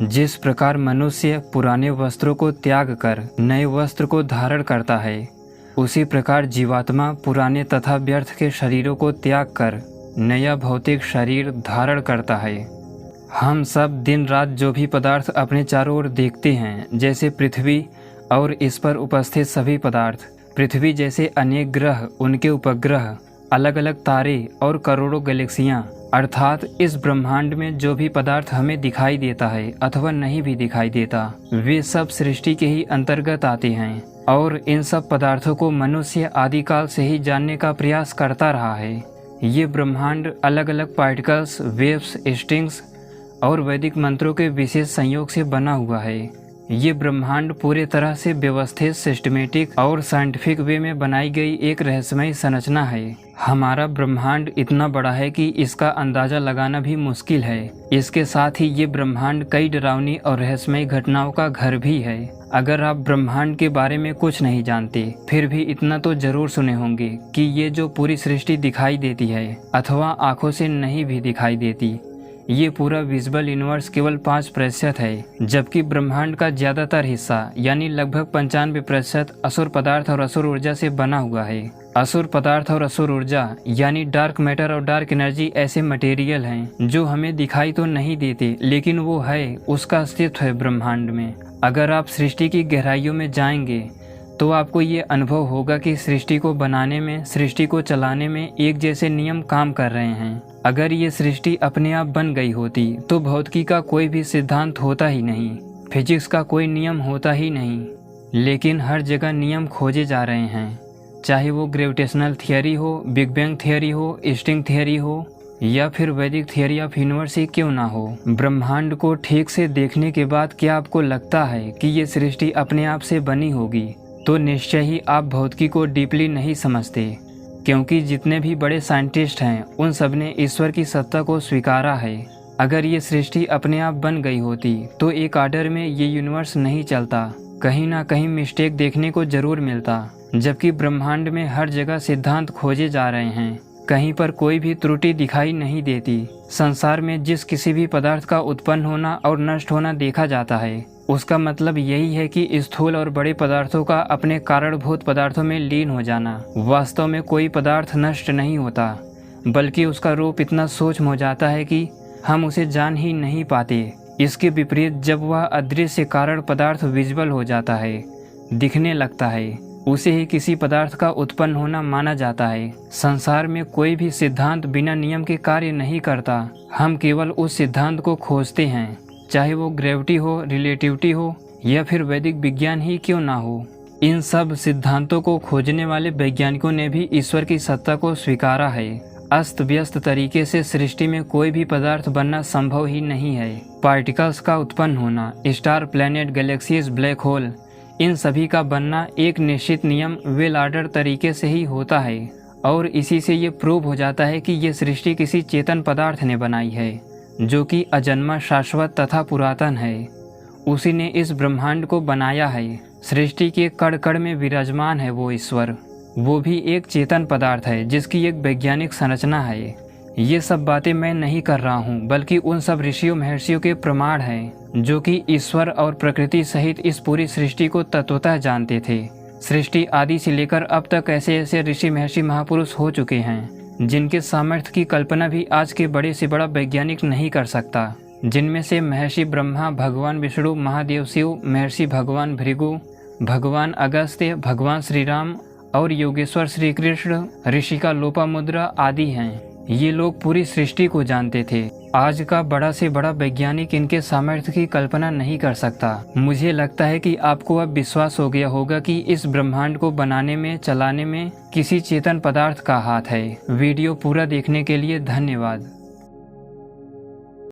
जिस प्रकार मनुष्य पुराने वस्त्रों को त्याग कर नए वस्त्र को धारण करता है, उसी प्रकार जीवात्मा पुराने तथा व्यर्थ के शरीरों को त्याग कर नया भौतिक शरीर धारण करता है। हम सब दिन रात जो भी पदार्थ अपने चारों ओर देखते हैं, जैसे पृथ्वी और इस पर उपस्थित सभी पदार्थ, पृथ्वी जैसे अनेक ग्रह, उनके उपग्रह, अलग अलग तारे और करोड़ों गैलेक्सियाँ, अर्थात इस ब्रह्मांड में जो भी पदार्थ हमें दिखाई देता है अथवा नहीं भी दिखाई देता, वे सब सृष्टि के ही अंतर्गत आते हैं और इन सब पदार्थों को मनुष्य आदिकाल से ही जानने का प्रयास करता रहा है। ये ब्रह्मांड अलग अलग पार्टिकल्स, वेव्स, स्ट्रिंग्स और वैदिक मंत्रों के विशेष संयोग से बना हुआ है। ये ब्रह्मांड पूरे तरह से व्यवस्थित, सिस्टमेटिक और साइंटिफिक वे में बनाई गई एक रहस्यमय संरचना है। हमारा ब्रह्मांड इतना बड़ा है कि इसका अंदाजा लगाना भी मुश्किल है। इसके साथ ही ये ब्रह्मांड कई डरावनी और रहस्यमय घटनाओं का घर भी है। अगर आप ब्रह्मांड के बारे में कुछ नहीं जानते, फिर भी इतना तो जरूर सुने होंगे कि ये जो पूरी सृष्टि दिखाई देती है अथवा आंखों से नहीं भी दिखाई देती, ये पूरा विजिबल यूनिवर्स केवल 5% है, जबकि ब्रह्मांड का ज्यादातर हिस्सा यानी लगभग 95% असुर पदार्थ और असुर ऊर्जा से बना हुआ है। असुर पदार्थ और असुर ऊर्जा यानी डार्क मैटर और डार्क एनर्जी ऐसे मटेरियल हैं जो हमें दिखाई तो नहीं देते, लेकिन वो है, उसका अस्तित्व है ब्रह्मांड में। अगर आप सृष्टि की गहराइयों में जाएंगे तो आपको ये अनुभव होगा कि सृष्टि को बनाने में, सृष्टि को चलाने में एक जैसे नियम काम कर रहे हैं। अगर ये सृष्टि अपने आप बन गई होती तो भौतिकी का कोई भी सिद्धांत होता ही नहीं, फिजिक्स का कोई नियम होता ही नहीं। लेकिन हर जगह नियम खोजे जा रहे हैं, चाहे वो ग्रेविटेशनल थियरी हो, बिग बैंग थियरी हो, स्ट्रिंग थियरी हो या फिर वैदिक थियरी ऑफ यूनिवर्स ही क्यों ना हो। ब्रह्मांड को ठीक से देखने के बाद क्या आपको लगता है कि ये सृष्टि अपने आप से बनी होगी, तो निश्चय ही आप भौतिकी को डीपली नहीं समझते, क्योंकि जितने भी बड़े साइंटिस्ट हैं उन सब ने ईश्वर की सत्ता को स्वीकारा है। अगर ये सृष्टि अपने आप बन गई होती तो एक ऑर्डर में ये यूनिवर्स नहीं चलता, कहीं ना कहीं मिस्टेक देखने को जरूर मिलता। जबकि ब्रह्मांड में हर जगह सिद्धांत खोजे जा रहे हैं, कहीं पर कोई भी त्रुटि दिखाई नहीं देती। संसार में जिस किसी भी पदार्थ का उत्पन्न होना और नष्ट होना देखा जाता है, उसका मतलब यही है कि स्थूल और बड़े पदार्थों का अपने कारणभूत पदार्थों में लीन हो जाना। वास्तव में कोई पदार्थ नष्ट नहीं होता, बल्कि उसका रूप इतना सूक्ष्म हो जाता है कि हम उसे जान ही नहीं पाते। इसके विपरीत जब वह अदृश्य कारण पदार्थ विजिबल हो जाता है, दिखने लगता है, उसे ही किसी पदार्थ का उत्पन्न होना माना जाता है। संसार में कोई भी सिद्धांत बिना नियम के कार्य नहीं करता। हम केवल उस सिद्धांत को खोजते हैं, चाहे वो ग्रेविटी हो, रिलेटिविटी हो या फिर वैदिक विज्ञान ही क्यों ना हो। इन सब सिद्धांतों को खोजने वाले वैज्ञानिकों ने भी ईश्वर की सत्ता को स्वीकारा है। अस्त व्यस्त तरीके से सृष्टि में कोई भी पदार्थ बनना संभव ही नहीं है। पार्टिकल्स का उत्पन्न होना, star, planet, galaxies, black hole, इन सभी का बनना एक निश्चित नियम, वेल ऑर्डर तरीके से ही होता है। और इसी से ये प्रूव हो जाता है कि ये सृष्टि किसी चेतन पदार्थ ने बनाई है, जो कि अजन्मा, शाश्वत तथा पुरातन है। उसी ने इस ब्रह्मांड को बनाया है। सृष्टि के कण कण में विराजमान है वो ईश्वर। वो भी एक चेतन पदार्थ है जिसकी एक वैज्ञानिक संरचना है। ये सब बातें मैं नहीं कर रहा हूँ, बल्कि उन सब ऋषियों महर्षियों के प्रमाण हैं, जो कि ईश्वर और प्रकृति सहित इस पूरी सृष्टि को तत्वतः जानते थे। सृष्टि आदि से लेकर अब तक ऐसे ऐसे ऋषि, महर्षि, महापुरुष हो चुके हैं जिनके सामर्थ्य की कल्पना भी आज के बड़े से बड़ा वैज्ञानिक नहीं कर सकता। जिनमें से महर्षि ब्रह्मा, भगवान विष्णु, महादेव शिव, महर्षि भगवान भृगु, भगवान अगस्त्य, भगवान श्री राम और योगेश्वर श्री कृष्ण, ऋषिका लोपामुद्रा आदि हैं। ये लोग पूरी सृष्टि को जानते थे। आज का बड़ा से बड़ा वैज्ञानिक इनके सामर्थ्य की कल्पना नहीं कर सकता। मुझे लगता है कि आपको अब विश्वास हो गया होगा कि इस ब्रह्मांड को बनाने में, चलाने में किसी चेतन पदार्थ का हाथ है। वीडियो पूरा देखने के लिए धन्यवाद।